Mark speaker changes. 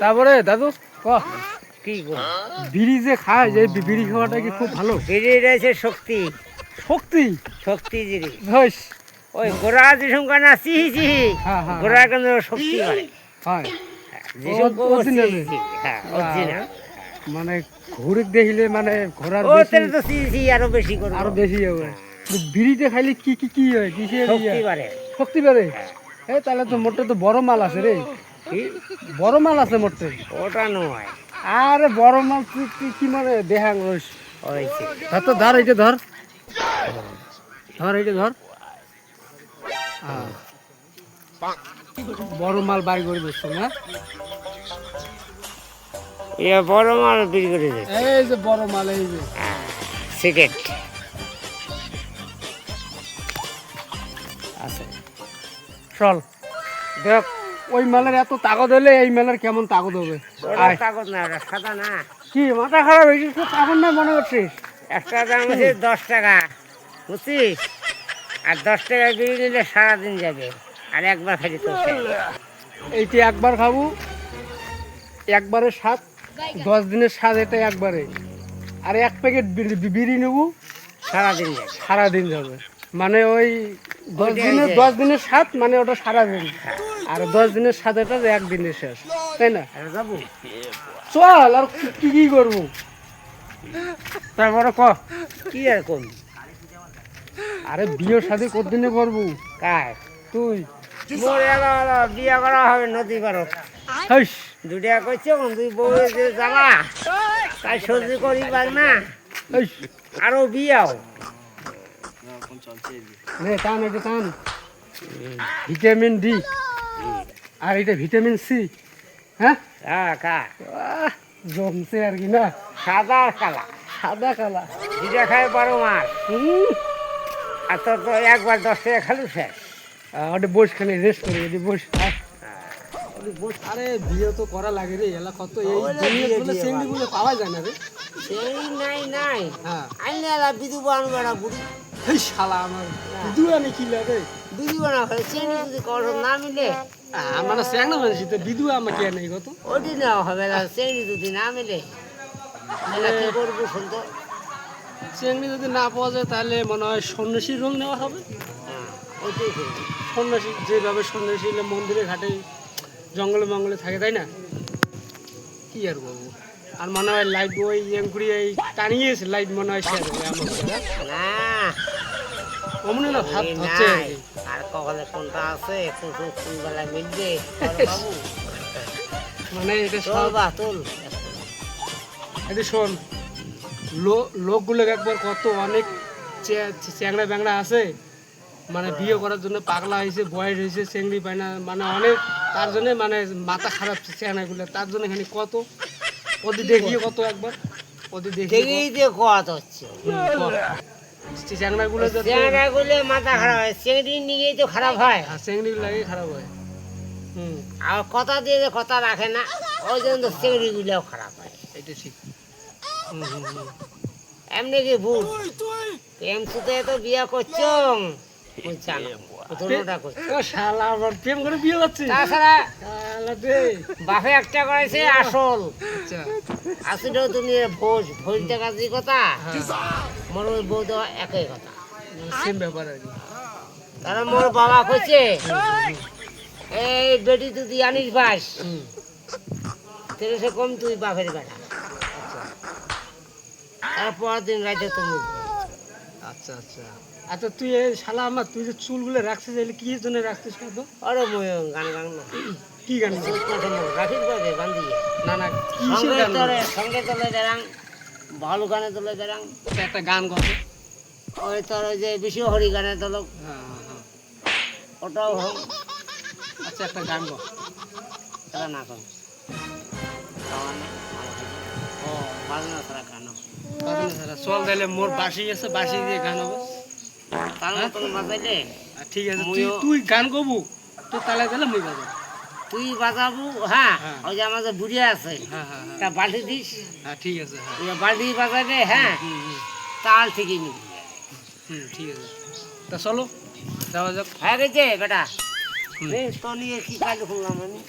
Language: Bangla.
Speaker 1: তারপরে দাদু ক
Speaker 2: কি গো
Speaker 1: বিড়ি যে খায় যে বিড়ি খাওয়াটা কি খুব ভালো?
Speaker 2: বিড়ি রয়েছে শক্তি,
Speaker 1: শক্তি
Speaker 2: শক্তি জিনিস।
Speaker 1: হইস
Speaker 2: ওই গোড়া যিসুম কানা সিহি সিহি
Speaker 1: হ্যাঁ হ্যাঁ
Speaker 2: গোড়া কিন্তু শক্তি হয়।
Speaker 1: হয়
Speaker 2: যিসুম
Speaker 1: original এ?
Speaker 2: হ্যাঁ অরিজিনাল।
Speaker 1: মানে ঘুরে দেখলে মানে ঘোড়ার
Speaker 2: ও
Speaker 1: বেশি
Speaker 2: তাহলে তো সিহি সিহি আরো বেশি করবো।
Speaker 1: আরো বেশি হবে। বিড়িতে খাইলে কি কি কি হয় কিসের
Speaker 2: শক্তি বাড়ে।
Speaker 1: শক্তি বাড়ে? এই তাহলে তো মোটে তো বড় মাল আছে রে,
Speaker 2: কি
Speaker 1: বড় মাল আছে মোটে।
Speaker 2: ওটা নয়
Speaker 1: আরে বড় মাল তুই কি কি মানে দেহাং রইস।
Speaker 2: হয়েছে।
Speaker 1: ধর তো ধর এইটা ধর, ধর এইটা ধর। বড় মাল বাই করে দিচ্ছে না?
Speaker 2: এ বড় মাল বিক্রি করে দিচ্ছে।
Speaker 1: এই যে বড় মাল এই যে
Speaker 2: সিগারেট আছে।
Speaker 1: চল দেখ ওই মালের এত তাগদ হলে এই মালের কেমন তাগদ হবে।
Speaker 2: ওটা
Speaker 1: আয়।
Speaker 2: কাগজ না, ওটা সাদা না।
Speaker 1: কি মাথা খারাপ হয়েছিস তো তাগদ না মনে করছিস?
Speaker 2: একটা দাম হচ্ছে 10 টাকা, বুঝছিস? আর 10 টাকা বিড়ি নিলে সারাদিন যাবে, আর একবার খালি তো শেষ।
Speaker 1: এইটি একবার খাবো, একবারে স্বাদ, 10 দিনের স্বাদ এটা একবারে। আর এক প্যাকেট বিড়ি নেবো,
Speaker 2: সারাদিন যাবে।
Speaker 1: সারাদিন যাবে। মানে ওই 10
Speaker 2: ওইটাই
Speaker 1: দিনের
Speaker 2: যে।
Speaker 1: 10 দিনের স্বাদ মানে ওটা সারাদিন, আর 10 দিনের স্বাদ এটা যে একদিনের শেষ, তাই না?
Speaker 2: আর যাবো
Speaker 1: চল আর কি কি করবো তারপরে ক।
Speaker 2: কি আর করবি?
Speaker 1: আরে বিয়ে শাদি কতদিনে করবো?
Speaker 2: কার
Speaker 1: তুই
Speaker 2: মোর এলো বিয়ে করা হবে নদী পারত।
Speaker 1: হাইস
Speaker 2: দুটা করছে দুই বউ যে জ্বালা, তাই সহ্য করি পার না।
Speaker 1: হাইস
Speaker 2: আরো বিয়াও
Speaker 1: নে টান এটা টান। ভিটামিন ডি আর এটা ভিটামিন সি। হ্যাঁ
Speaker 2: হ্যাঁ কা
Speaker 1: আহ, জমছে আর কি না?
Speaker 2: সাদা আর কালা
Speaker 1: সাদা কালা।
Speaker 2: দুটা খায় 12 মাস।
Speaker 1: হুম,
Speaker 2: আর তোর তো একবার 10 টাকা খালু শেষ।
Speaker 1: ওটা বস খানে রেস্ট করে এটি বস। আরে বিয়ে তো করা লাগে রে, এলা কত এই
Speaker 2: ওরে
Speaker 1: দুনিয়া
Speaker 2: বিয়ে
Speaker 1: গুলো
Speaker 2: দিয়ে
Speaker 1: চেংড়ি গুলো পাওয়া যায় না রে।
Speaker 2: সেই নাই নাই
Speaker 1: হ্যাঁ
Speaker 2: আইনে এলা বিদু বান বেড়া বুড়ি
Speaker 1: এই শালা আমার বিদুয়া নাকি লাগে?
Speaker 2: বিদু বানা হয় চেনি যদি করো না মিলে
Speaker 1: আমার স্যাংনা মানুষ তো বিদুয়া আমাকে নেই কত।
Speaker 2: ওটি নেওয়া হবে না, চেনি যদি না মিলে তাহলে কি করবো শুনতো?
Speaker 1: চেংড়ি যদি না পাওয়া যায় তাহলে মনে হয় সন্ন্যাসীর রং নেওয়া হবে।
Speaker 2: হ্যাঁ ওইটাই করবো।
Speaker 1: সন্ন্যাসী যেভাবে সন্ন্যাসী হলে মন্দিরে ঘাটে জঙ্গলে মঙ্গলে থাকে, তাই না? কি আর বলবো। আর মনে হয় লাইট ওই এমকুড়ি এই টানিয়েছে লাইট মনে হয় শেয়ার হবে আমার
Speaker 2: না
Speaker 1: অমনি না ভাত
Speaker 2: এই
Speaker 1: হচ্ছে আর
Speaker 2: নাই।
Speaker 1: কি।
Speaker 2: আর কপালে কোনটা আছে কোন কোন বেলায় মিলবে বাবু।
Speaker 1: মানে এটা
Speaker 2: চল
Speaker 1: সব
Speaker 2: বা তোল।
Speaker 1: এটা শোন, লোকগুলো একবার কত অনেক চ্যাংড়া ব্যাংড়া আছে, মানে বিয়ে করার জন্য পাগলা হয়েছে, বয়স হয়েছে, চেংড়ি পায় না, মানে অনেক তার জন্য মানে মাথা খারাপ চ্যাংড়াগুলো, তার জন্য এখানে কত ওদের দেখিয়ে কত একবার ওদের দেখিয়ে
Speaker 2: দেখেই যে কথা হচ্ছে
Speaker 1: চ্যাংড়াগুলো যাতে
Speaker 2: চেংড়া গুলে মাথা খারাপ হয়, চেংড়ি নিয়েই তো খারাপ হয়।
Speaker 1: চেংড়িগুলো লাগে খারাপ হয়। হুম,
Speaker 2: আর কথা দিয়ে যে কথা রাখে না, ওই জন্য তো চেংড়ি গুলেও খারাপ হয়।
Speaker 1: এটা ঠিক। হুম হুম হুম।
Speaker 2: এমনি কি ভুল প্রেম সুতে তো বিয়ে করছো বুঝছেন দুটোটা করছো।
Speaker 1: ও শালা আবার প্রেম করে বিয়ে করছে?
Speaker 2: তাছাড়া
Speaker 1: শালা রে।
Speaker 2: বাপে একটা করেছে আসল,
Speaker 1: আচ্ছা
Speaker 2: আসলে তুমি ভোজ ভোজ দেখা যে কথা, মোর ওই বউ দেওয়া একই কথা।
Speaker 1: সেম ব্যাপার আর কি।
Speaker 2: তারা মোর বাবা কইছে এই বেটি তুই আনিস বাস
Speaker 1: হুম,
Speaker 2: তেরে সে কম তুই বাপের বেটা। তারপর দিন রাইতে তুমি
Speaker 1: আচ্ছা আচ্ছা আচ্ছা। তুই এই শালা আমার তুই যে চুলগুলো রাখছিস এগুলো কি জন্য রাখছিস কত?
Speaker 2: আরে মই গান গান না
Speaker 1: কি গান গাইছিস?
Speaker 2: রাখিস বাজে বান্ধিয়ে
Speaker 1: না না কিসের
Speaker 2: সঙ্গে
Speaker 1: গান
Speaker 2: তোলে সঙ্গে তোলে দেরাং ভালো গানে তোলে দেরাং।
Speaker 1: গাইছিস? একটা গান কত?
Speaker 2: ওই তোর ওই যে বিশ্ব হরি গানে তোলো
Speaker 1: হ্যাঁ হ্যাঁ হ্যাঁ।
Speaker 2: ওটাও হোক।
Speaker 1: আচ্ছা একটা গান কর।
Speaker 2: তারা না কর
Speaker 1: ও
Speaker 2: ভালো না তারা গান
Speaker 1: বাজনা ছাড়া চল তাহলে মোর বাঁশি আছে, বাঁশি দিয়ে গান হবে।
Speaker 2: তার মতন বাজাইলে
Speaker 1: ঠিক আছে তুই
Speaker 2: মুইও-
Speaker 1: তুই গান করবো তুই তালে তাহলে মুই বাজাবো।
Speaker 2: তুই বাজাবো। হ্যাঁ
Speaker 1: হ্যাঁ।
Speaker 2: ওই যে আমাদের বুড়িয়া আছে
Speaker 1: হ্যাঁ হ্যাঁ হ্যাঁ
Speaker 2: তা বাল্টি দিস,
Speaker 1: হ্যাঁ ঠিক আছে। হ্যাঁ
Speaker 2: ওই বাল্টি বাজাইলে হ্যাঁ
Speaker 1: হুম হুম
Speaker 2: তাল ঠিকই নিবি।
Speaker 1: হুম ঠিক আছে। তা চলো যাওয়া যাক।
Speaker 2: হয়ে গেছে বেটা
Speaker 1: হুম।
Speaker 2: তো নিয়ে কি কাজ করলাম আমি।